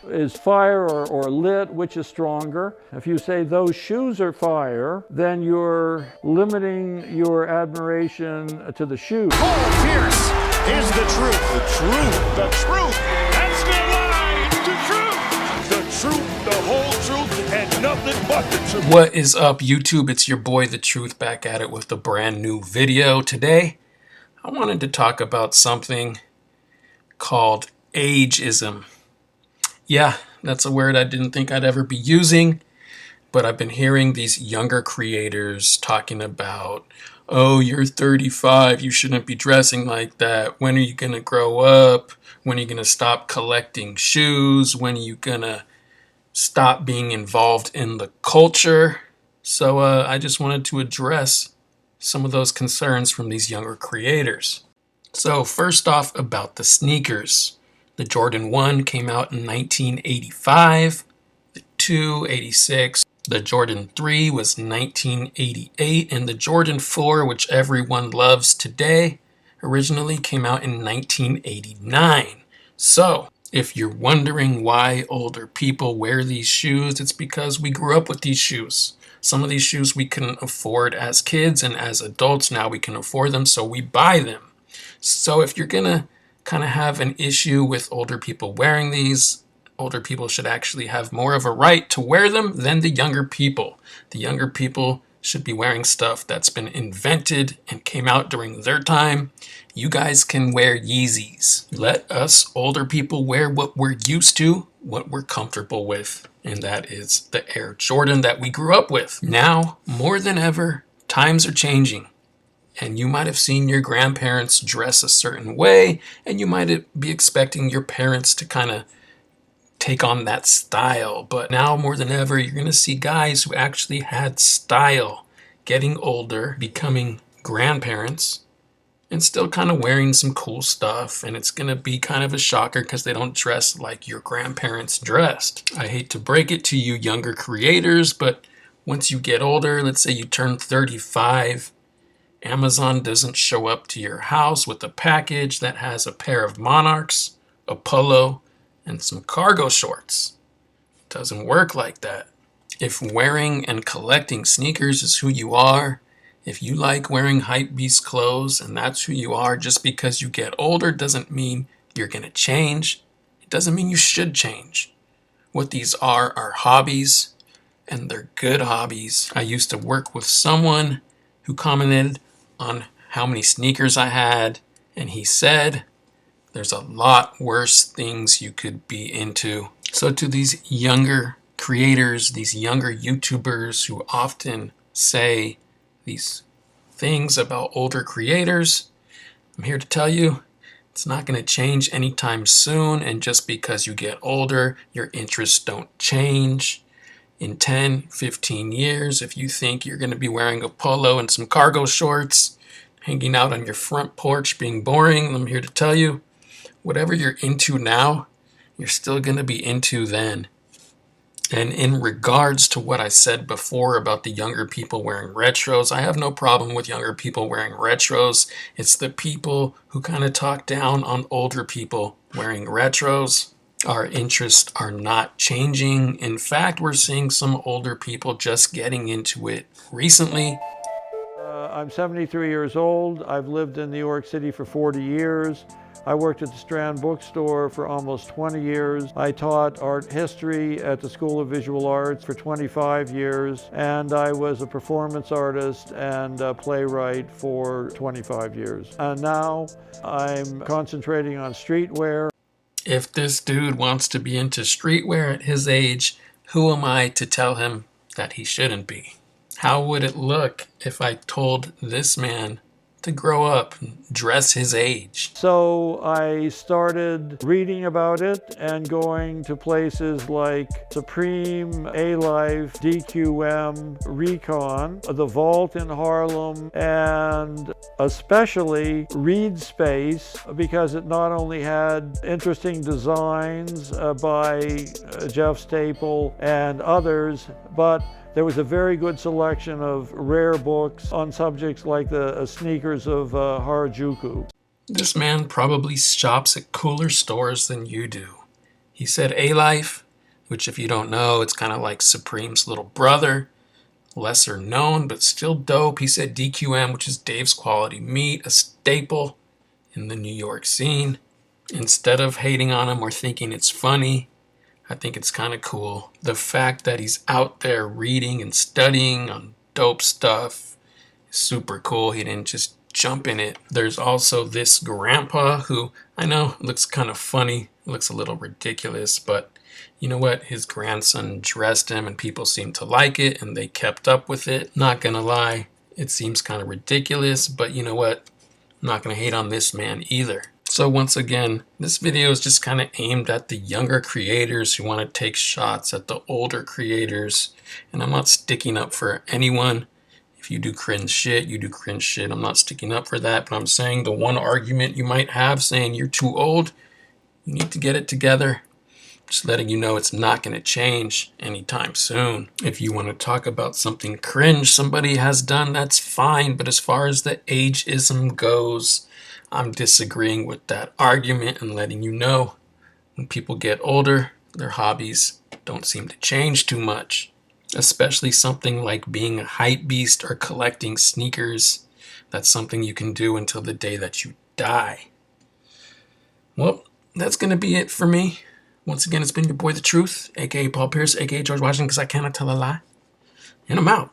Is fire or lit, which is stronger? If you say those shoes are fire, then you're limiting your admiration to the shoes. Paul Pierce is the truth. The truth. The truth. That's the line. The truth, the whole truth, and nothing but the truth. What is up, YouTube? It's your boy, The Truth, back at it with a brand new video. Today, I wanted to talk about something called ageism. Yeah, that's a word I didn't think I'd ever be using, but I've been hearing these younger creators talking about, oh, you're 35, you shouldn't be dressing like that. When are you going to grow up? When are you going to stop collecting shoes? When are you going to stop being involved in the culture? So I just wanted to address some of those concerns from these younger creators. So first off, about the sneakers. The Jordan 1 came out in 1985, the 2, 86, the Jordan 3 was 1988, and the Jordan 4, which everyone loves today, originally came out in 1989. So, if you're wondering why older people wear these shoes, it's because we grew up with these shoes. Some of these shoes we couldn't afford as kids, and as adults now we can afford them, so we buy them. So if you're gonna kind of have an issue with older people wearing these, older people should actually have more of a right to wear them than the younger people. The younger people should be wearing stuff that's been invented and came out during their time. You guys can wear Yeezys. Let us older people wear what we're used to, what we're comfortable with, and that is the Air Jordan that we grew up with. Now, more than ever, times are changing. And you might have seen your grandparents dress a certain way, and you might be expecting your parents to kind of take on that style. But now more than ever, you're going to see guys who actually had style getting older, becoming grandparents, and still kind of wearing some cool stuff. And it's going to be kind of a shocker because they don't dress like your grandparents dressed. I hate to break it to you younger creators, but once you get older, let's say you turn 35, Amazon doesn't show up to your house with a package that has a pair of Monarchs, a polo, and some cargo shorts. It doesn't work like that. If wearing and collecting sneakers is who you are, if you like wearing hypebeast clothes and that's who you are, just because you get older doesn't mean you're going to change. It doesn't mean you should change. What these are hobbies, and they're good hobbies. I used to work with someone who commented on how many sneakers I had, and he said there's a lot worse things you could be into. So to these younger creators, these younger YouTubers who often say these things about older creators, I'm here to tell you it's not going to change anytime soon, and just because you get older, your interests don't change. In 10, 15 years, if you think you're going to be wearing a polo and some cargo shorts, hanging out on your front porch being boring, I'm here to tell you, whatever you're into now, you're still going to be into then. And in regards to what I said before about the younger people wearing retros, I have no problem with younger people wearing retros. It's the people who kind of talk down on older people wearing retros. Our interests are not changing. In fact, we're seeing some older people just getting into it recently. I'm 73 years old. I've lived in New York City for 40 years. I worked at the Strand bookstore for almost 20 years. I taught art history at the School of Visual Arts for 25 years, and I was a performance artist and a playwright for 25 years. And now I'm concentrating on streetwear. If this dude wants to be into streetwear at his age, who am I to tell him that he shouldn't be? How would it look if I told this man to grow up and dress his age? So I started reading about it and going to places like Supreme, A-Life, DQM, Recon, The Vault in Harlem, and especially Reed Space, because it not only had interesting designs by Jeff Staple and others, but there was a very good selection of rare books on subjects like the sneakers of Harajuku. This man probably shops at cooler stores than you do. He said A-Life, which if you don't know, it's kind of like Supreme's little brother. Lesser known, but still dope. He said DQM, which is Dave's Quality Meat, a staple in the New York scene. Instead of hating on him or thinking it's funny, I think it's kind of cool. The fact that he's out there reading and studying on dope stuff is super cool. He didn't just jump in it. There's also this grandpa who I know looks kind of funny, looks a little ridiculous, but you know what? His grandson dressed him and people seemed to like it and they kept up with it. Not gonna lie, it seems kind of ridiculous, but you know what? I'm not gonna hate on this man either. So once again, this video is just kind of aimed at the younger creators who want to take shots at the older creators. And I'm not sticking up for anyone. If you do cringe shit, you do cringe shit. I'm not sticking up for that, but I'm saying the one argument you might have saying you're too old, you need to get it together. Just letting you know it's not going to change anytime soon. If you want to talk about something cringe somebody has done, that's fine. But as far as the ageism goes, I'm disagreeing with that argument and letting you know when people get older, their hobbies don't seem to change too much. Especially something like being a hype beast or collecting sneakers. That's something you can do until the day that you die. Well, that's going to be it for me. Once again, it's been your boy, The Truth, a.k.a. Paul Pierce, a.k.a. George Washington, because I cannot tell a lie. And I'm out.